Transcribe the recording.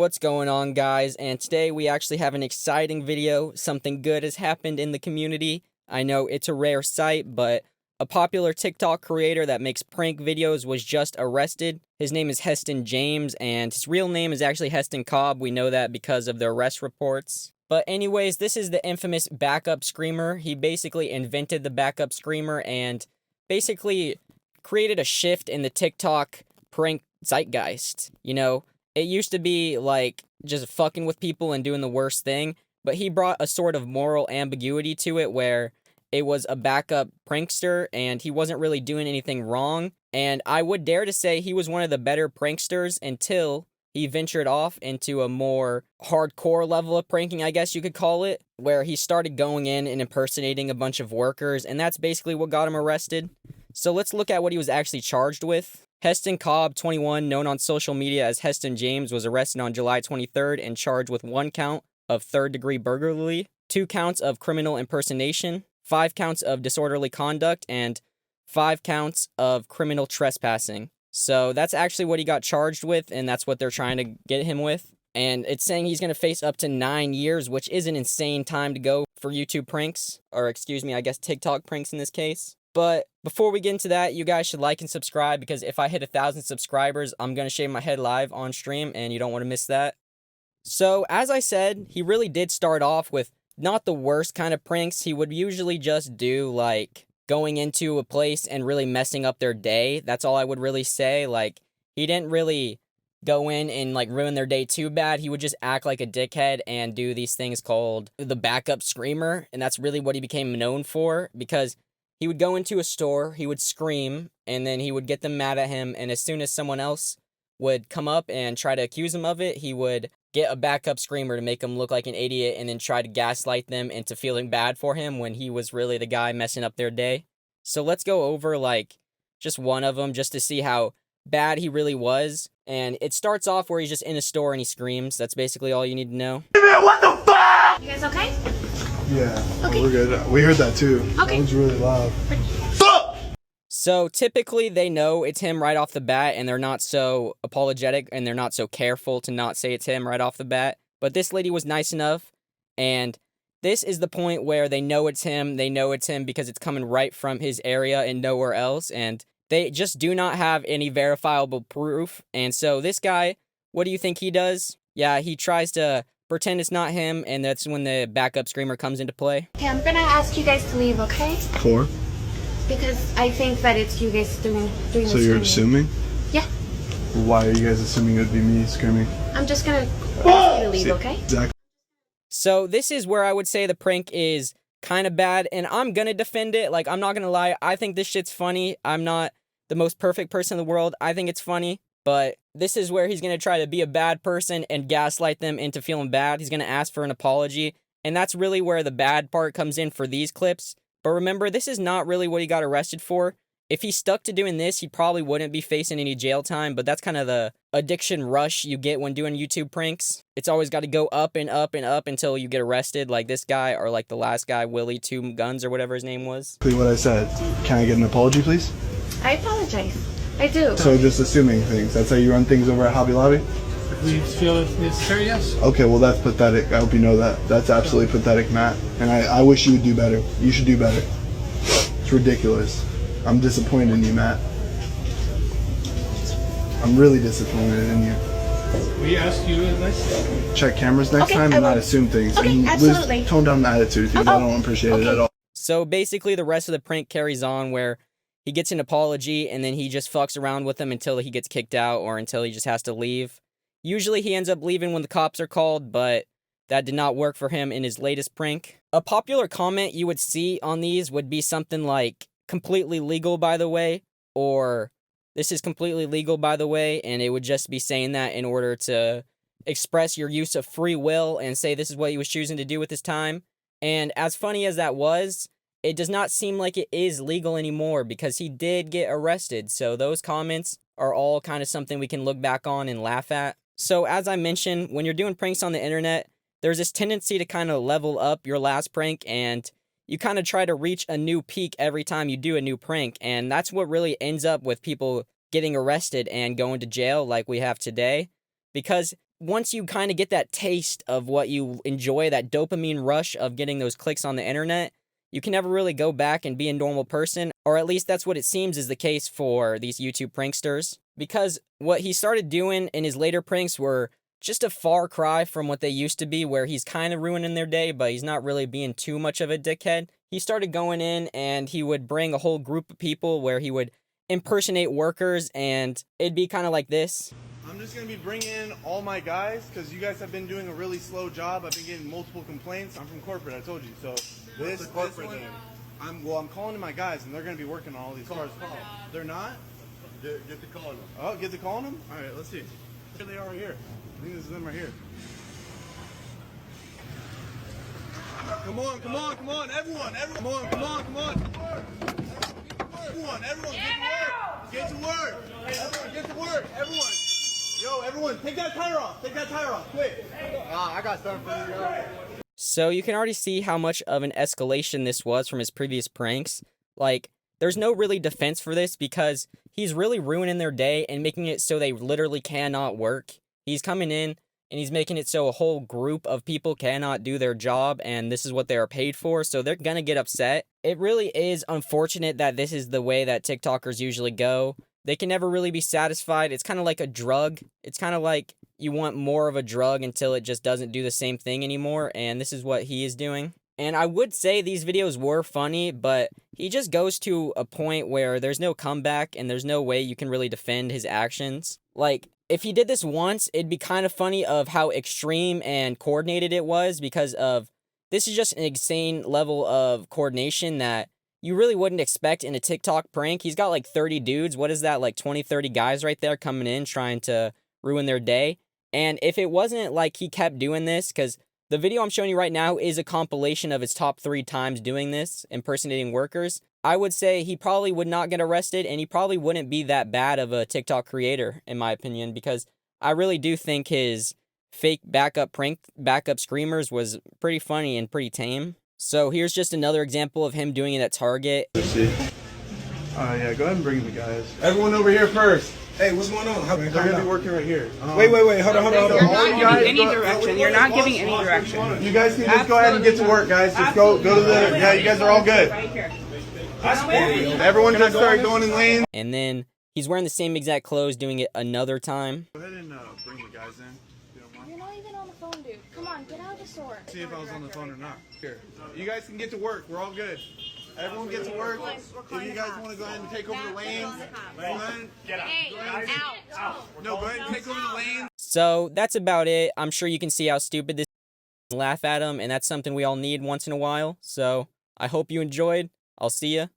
What's going on, guys? And today we actually have an exciting video. Something good has happened in the community. I know it's a rare sight, but a popular TikTok creator that makes prank videos was just arrested. His name is Heston James, and his real name is actually Heston Cobb. We know that because of the arrest reports. But anyways, this is the infamous BackUp screamer. He basically invented the BackUp screamer and basically created a shift in the TikTok prank zeitgeist. You know, it used to be like just fucking with people and doing the worst thing, but he brought a sort of moral ambiguity to it where it was a backup prankster and he wasn't really doing anything wrong. And I would dare to say he was one of the better pranksters until he ventured off into a more hardcore level of pranking, I guess you could call it, where he started going in and impersonating a bunch of workers, and that's basically what got him arrested. So let's look at what he was actually charged with. Heston Cobb, 21, known on social media as Heston James, was arrested on July 23rd and charged with 1 count of third-degree burglary, 2 counts of criminal impersonation, 5 counts of disorderly conduct, and 5 counts of criminal trespassing. So that's actually what he got charged with, and that's what they're trying to get him with. And it's saying he's going to face up to 9 years, which is an insane time to go for YouTube pranks, or excuse me, I guess TikTok pranks in this case. But before we get into that, you guys should like and subscribe, because if I hit 1,000 subscribers, I'm going to shave my head live on stream, and you don't want to miss that. So, as I said, he really did start off with not the worst kind of pranks. He would usually just do, like, going into a place and really messing up their day. That's all I would really say. Like, he didn't really go in and, like, ruin their day too bad. He would just act like a dickhead and do these things called the backup screamer, and that's really what he became known for, because he would go into a store, he would scream, and then he would get them mad at him, and as soon as someone else would come up and try to accuse him of it, he would get a backup screamer to make him look like an idiot and then try to gaslight them into feeling bad for him when he was really the guy messing up their day. So let's go over, like, just one of them just to see how bad he really was. And it starts off where he's just in a store and he screams. That's basically all you need to know. What the fuck? You guys okay? Yeah, okay. We're good. We heard that too. Okay. It was really loud. So typically they know it's him right off the bat, and they're not so apologetic and they're not so careful to not say it's him right off the bat. But this lady was nice enough, and this is the point where they know it's him. They know it's him because it's coming right from his area and nowhere else, and they just do not have any verifiable proof. And so this guy, what do you think he does? Yeah, he tries to pretend it's not him, and that's when the backup screamer comes into play. Okay, I'm gonna ask you guys to leave, okay? For? Because I think that it's you guys doing So the you're screaming. assuming? Yeah. Why are you guys assuming it would be me screaming? I'm just gonna ask you to leave, See, okay? Exactly. So this is where I would say the prank is kind of bad, and I'm gonna defend it. Like, I'm not gonna lie, I think this shit's funny. I'm not the most perfect person in the world. I think it's funny, but this is where he's gonna try to be a bad person and gaslight them into feeling bad. He's gonna ask for an apology, and that's really where the bad part comes in for these clips. But remember, this is not really what he got arrested for. If he stuck to doing this, he probably wouldn't be facing any jail time, but that's kind of the addiction rush you get when doing YouTube pranks. It's always got to go up and up and up until you get arrested, like this guy, or like the last guy, Willie Two Guns, or whatever his name was. What I said. Can I get an apology, please? I apologize. I do. So just assuming things. That's how you run things over at Hobby Lobby? If we feel it's necessary, yes. Okay, well that's pathetic. I hope you know that. That's absolutely pathetic, Matt. And I wish you would do better. You should do better. It's ridiculous. I'm disappointed in you, Matt. I'm really disappointed in you. We ask you nicely. Check cameras next Okay, time I and not will. assume things. Okay, and absolutely. Tone down the attitude, because I don't appreciate it at all. So basically, the rest of the prank carries on where he gets an apology, and then he just fucks around with them until he gets kicked out or until he just has to leave. Usually he ends up leaving when the cops are called, but that did not work for him in his latest prank. A popular comment you would see on these would be something like, completely legal, by the way, or this is completely legal, by the way, and it would just be saying that in order to express your use of free will and say this is what he was choosing to do with his time. And as funny as that was, it does not seem like it is legal anymore because he did get arrested. So those comments are all kind of something we can look back on and laugh at. So as I mentioned, when you're doing pranks on the internet, there's this tendency to kind of level up your last prank, and you kind of try to reach a new peak every time you do a new prank. And that's what really ends up with people getting arrested and going to jail like we have today. Because once you kind of get that taste of what you enjoy, that dopamine rush of getting those clicks on the internet, you can never really go back and be a normal person, or at least that's what it seems is the case for these YouTube pranksters. Because what he started doing in his later pranks were just a far cry from what they used to be, where he's kind of ruining their day, but he's not really being too much of a dickhead. He started going in and he would bring a whole group of people where he would impersonate workers, and it'd be kind of like this. I'm just going to be bringing in all my guys because you guys have been doing a really slow job. I've been getting multiple complaints. I'm from corporate, I told you. So this one, I'm calling in my guys, and they're going to be working on all these cars. They're not? Get to calling them. Oh, get to calling them? All right, let's see. Here they are right here. I think this is them right here. Come on, come on, come on, everyone, come on, come on, come on. Everyone, get to work. Everyone, get to work. Everyone. Yo, everyone, take that tire off. Take that tire off, quick. I got something for you guys. So you can already see how much of an escalation this was from his previous pranks. Like, there's no really defense for this because he's really ruining their day and making it so they literally cannot work. He's coming in and he's making it so a whole group of people cannot do their job, and this is what they are paid for, so they're gonna get upset. It really is unfortunate that this is the way that TikTokers usually go. They can never really be satisfied. It's kind of like a drug. It's kind of like you want more of a drug until it just doesn't do the same thing anymore, and this is what he is doing. And I would say these videos were funny, but he just goes to a point where there's no comeback and there's no way you can really defend his actions. Like, if he did this once, it'd be kind of funny of how extreme and coordinated it was, because of this is just an insane level of coordination that you really wouldn't expect in a TikTok prank. He's got like 30 dudes. What is that? Like 20, 30 guys right there coming in trying to ruin their day. And if it wasn't like he kept doing this, because the video I'm showing you right now is a compilation of his top 3 times doing this, impersonating workers, I would say he probably would not get arrested, and he probably wouldn't be that bad of a TikTok creator, in my opinion, because I really do think his fake backup screamers was pretty funny and pretty tame. So here's just another example of him doing it at Target. Let's see. Yeah, go ahead and bring the guys. Everyone over here first. Hey, what's going on? They're going to be working right here. Wait, hold on. You're not giving any direction. You're not giving any direction. You guys can just go ahead and get to work, guys. Just go to the... Yeah, you guys are all good. Right here. Everyone just start going in lanes. And then he's wearing the same exact clothes, doing it another time. Go ahead and bring the guys in. You're not even on the phone, dude. Come on, get out of the store. See if I was on the phone or not. Here. You guys can get to work. We're all good. Everyone get to work. If you guys want to go ahead and take over the lanes, go ahead. Hey, out. No, go ahead and take over the lanes. So that's about it. I'm sure you can see how stupid this is. Laugh at him, and that's something we all need once in a while. So I hope you enjoyed. I'll see ya.